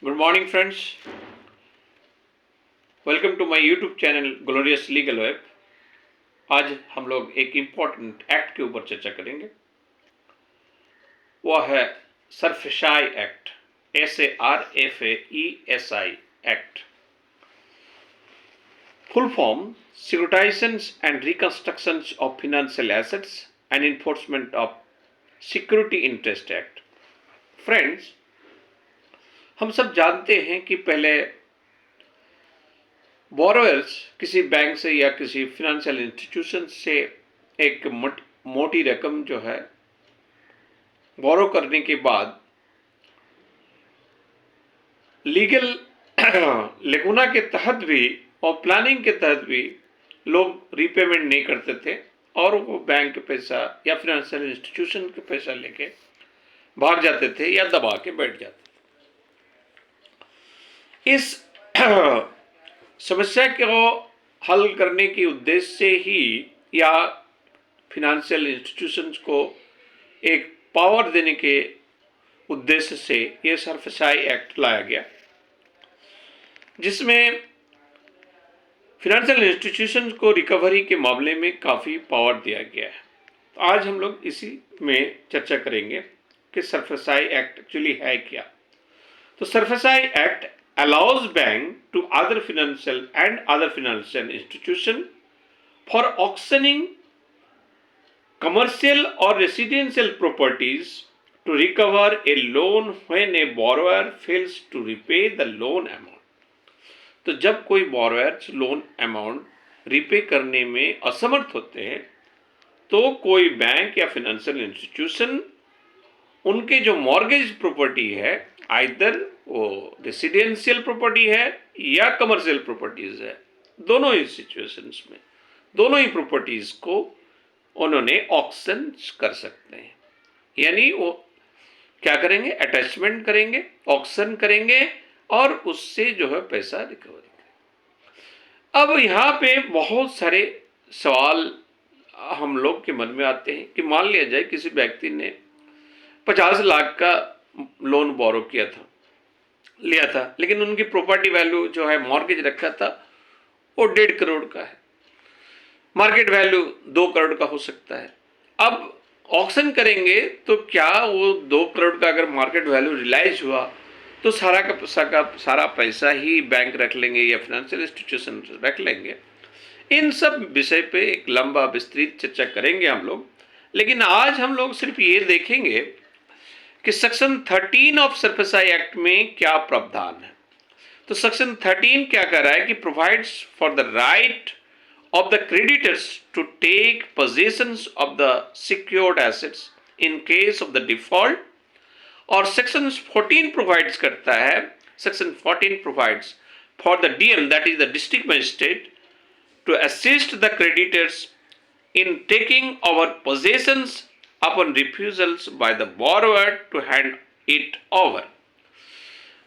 Good morning friends, welcome to my YouTube channel Glorious Legal Web. आज हम लोग एक इम्पॉर्टेंट एक्ट के ऊपर चर्चा करेंगे। वह है SARFAESI act, SARFAESI act. Full form securitisations and reconstructions of financial assets and enforcement of security interest act. Friends, हम सब जानते हैं कि पहले बोरोअर्स किसी बैंक से या किसी फिनेंशियल इंस्टीट्यूशन से एक मोटी रकम जो है बोरो करने के बाद लीगल लेगुना के तहत भी और प्लानिंग के तहत भी लोग रीपेमेंट नहीं करते थे और वो बैंक के पैसा या फिनेंशियल इंस्टीट्यूशन के पैसा लेके भाग जाते थे या दबा के बैठ जाते थे। इस समस्या को हल करने के उद्देश्य से ही या फिनेंशियल इंस्टीट्यूशंस को एक पावर देने के उद्देश्य से ये सरफेसाई एक्ट लाया गया, जिसमें फिनेंशियल इंस्टीट्यूशंस को रिकवरी के मामले में काफ़ी पावर दिया गया है। तो आज हम लोग इसी में चर्चा करेंगे कि सरफेसाई एक्ट एक्चुअली है क्या। तो SARFAESI act allows bank to other financial institution for auctioning commercial or residential properties to recover a loan when a borrower fails to repay the loan amount। तो जब कोई borrower लोन अमाउंट रिपे करने में असमर्थ होते हैं तो कोई बैंक या फिनेंशियल इंस्टीट्यूशन उनके जो मॉर्गेज प्रॉपर्टी है, आइदर वो रेसिडेंशियल प्रॉपर्टी है या कमर्शियल प्रॉपर्टीज है, दोनों ही सिचुएशंस में दोनों ही प्रॉपर्टीज को उन्होंने ऑक्शन कर सकते हैं। यानी वो क्या करेंगे, अटैचमेंट करेंगे, ऑक्शन करेंगे और उससे जो है पैसा रिकवरी करेंगे। अब यहाँ पे बहुत सारे सवाल हम लोग के मन में आते हैं कि मान लिया जाए किसी व्यक्ति ने 50 लाख का लोन बोरो लिया था, लेकिन उनकी प्रॉपर्टी वैल्यू जो है मॉर्गेज रखा था वो 1.5 करोड़ का है, मार्केट वैल्यू 2 करोड़ का हो सकता है। अब ऑक्शन करेंगे तो क्या वो 2 करोड़ का अगर मार्केट वैल्यू रियलाइज हुआ तो सारा पैसा ही बैंक रख लेंगे या फाइनेंशियल इंस्टीट्यूशन रख लेंगे। इन सब विषय पे एक लंबा विस्तृत चर्चा करेंगे हम लोग, लेकिन आज हम लोग सिर्फ ये देखेंगे कि सेक्शन 13 ऑफ सरफेसाई एक्ट में क्या प्रावधान है। तो सेक्शन 13 क्या कह रहा है कि provides for the right of the creditors to take possessions of the secured assets in case of the default. और सेक्शन 14 प्रोवाइड्स करता है, section 14 provides for the DM, that is the district magistrate, to assist the creditors in taking over possessions upon refusals by the borrower to hand it over।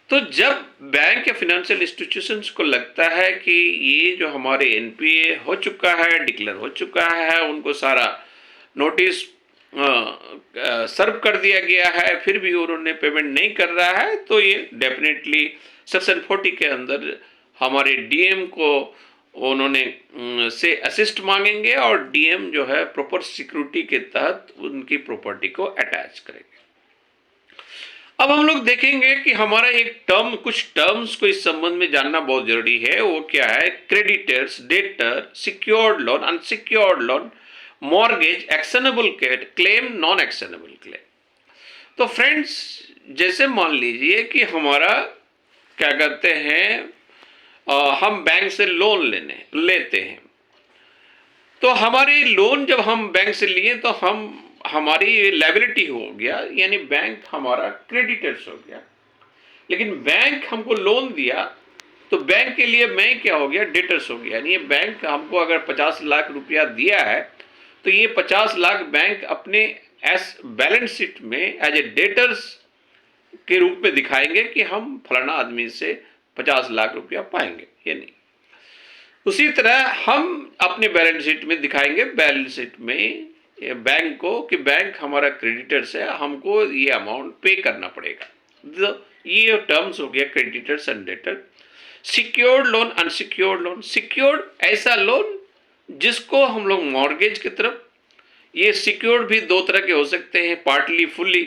तो जब bank या financial institutions को लगता है कि ये जो हमारे NPA हो चुका है, डिक्लेयर हो चुका है, उनको सारा नोटिस सर्व कर दिया गया है, फिर भी उन्होंने पेमेंट नहीं कर रहा है, तो ये डेफिनेटली सेक्शन 40 के अंदर हमारे DM को उन्होंने से असिस्ट मांगेंगे और DM जो है प्रॉपर सिक्योरिटी के तहत उनकी प्रॉपर्टी को अटैच करेंगे। अब हम लोग देखेंगे कि हमारा एक कुछ टर्म्स को इस संबंध में जानना बहुत जरूरी है। वो क्या है, creditors, debtor, secured loan, unsecured loan, mortgage, actionable claim, non actionable claim. तो फ्रेंड्स, जैसे मान लीजिए कि हमारा क्या कहते हैं, हम बैंक से लोन लेते हैं, तो हमारी लोन जब हम बैंक से लिए तो हमारी लायबिलिटी हो गया, यानी बैंक हमारा क्रेडिटर्स हो गया। लेकिन बैंक हमको लोन दिया तो बैंक के लिए मैं क्या हो गया, डेटर्स हो गया। यानी ये बैंक हमको अगर 50 लाख रुपया दिया है तो ये 50 लाख बैंक अपने बैलेंस शीट में एज ए डेटर्स के रूप में दिखाएंगे कि हम फलाना आदमी से 50 लाख रुपया पाएंगे, ये नहीं। उसी तरह हम अपने बैलेंस शीट में दिखाएंगे, बैलेंस शीट में बैंक को, कि बैंक हमारा क्रेडिटर्स है, हमको ये अमाउंट पे करना पड़ेगा। ये टर्म्स हो गया creditors and debtor. Secured loan, unsecured loan. Secured ऐसा लोन जिसको हम लोग मॉर्गेज की तरफ, ये सिक्योर्ड भी दो तरह के हो सकते हैं, पार्टली फुल्ली।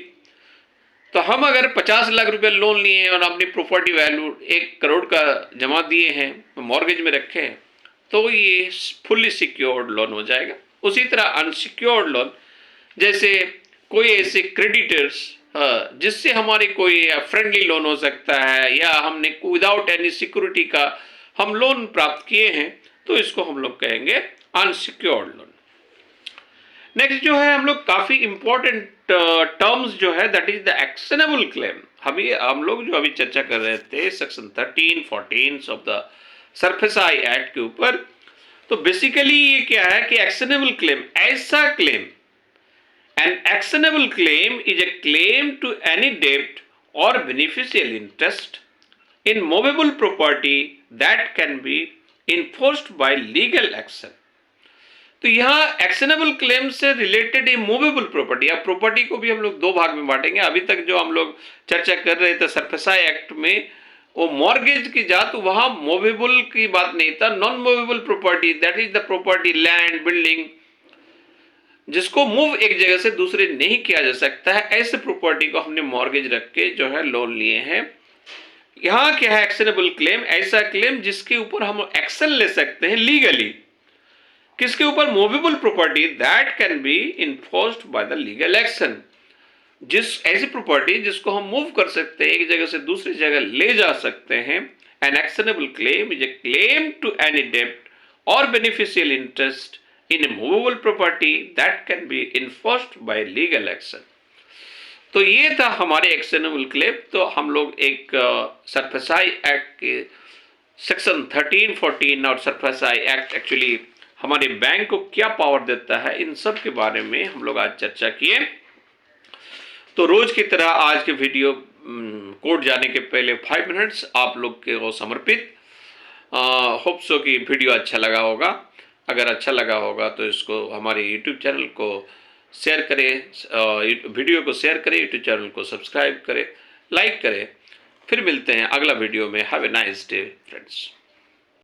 तो हम अगर 50 लाख रुपए लोन लिए हैं और अपनी प्रॉपर्टी वैल्यू 1 करोड़ का जमा दिए हैं, मॉर्गेज में रखे हैं, तो ये फुल्ली सिक्योर्ड लोन हो जाएगा। उसी तरह अनसिक्योर्ड लोन, जैसे कोई ऐसे क्रेडिटर्स जिससे हमारे कोई फ्रेंडली लोन हो सकता है, या हमने विदाउट एनी सिक्योरिटी का हम लोन प्राप्त किए हैं, तो इसको हम लोग कहेंगे अनसिक्योर्ड लोन। नेक्स्ट जो है हम लोग काफी इंपॉर्टेंट टर्म्स जो है that is the actionable claim. हम लोग जो अभी चर्चा कर रहे थे section 13, 14 of the SARFAESI act के ऊपर, तो बेसिकली ये क्या है कि एक्शनेबल क्लेम ऐसा claim, an actionable claim is a claim to any डेब्ट or beneficial interest in movable property that can be enforced by legal action. तो यहाँ एक्शनेबल क्लेम से रिलेटेड ये मूवेबल प्रॉपर्टी, या प्रॉपर्टी को भी हम लोग दो भाग में बांटेंगे। अभी तक जो हम लोग चर्चा कर रहे थे सरफेसाई एक्ट में, वो मॉर्गेज की जात, वहां मूवेबल की बात नहीं था। Non movable property that is the property, land, building, जिसको मूव एक जगह से दूसरे नहीं किया जा सकता है, ऐसे प्रॉपर्टी को हमने मॉर्गेज रख के जो है लोन लिए हैं। यहाँ क्या है एक्शनेबल क्लेम, ऐसा क्लेम जिसके ऊपर हम एक्शन ले सकते हैं लीगली। किसके ऊपर? Movable property that can be enforced by the legal action. ऐसी प्रॉपर्टी जिसको हम मूव कर सकते हैं, एक जगह से दूसरी जगह ले जा सकते हैं। An actionable claim is a claim to any डेब्ट or beneficial interest in a movable property that can be enforced by legal action. तो ये था हमारे एक्शनेबल क्लेम। तो हम लोग एक सरफेसाई एक्ट के सेक्शन 13, 14 और सरफेसाई एक्ट एक्चुअली हमारे बैंक को क्या पावर देता है, इन सब के बारे में हम लोग आज चर्चा किए। तो रोज की तरह आज के वीडियो कोर्ट जाने के पहले 5 मिनट्स आप लोग के को समर्पित। होप सो कि वीडियो अच्छा लगा होगा। अगर अच्छा लगा होगा तो इसको हमारे यूट्यूब चैनल को शेयर करें, वीडियो को शेयर करें, यूट्यूब चैनल को सब्सक्राइब करें, लाइक करें। फिर मिलते हैं अगला वीडियो में। Have a nice day friends.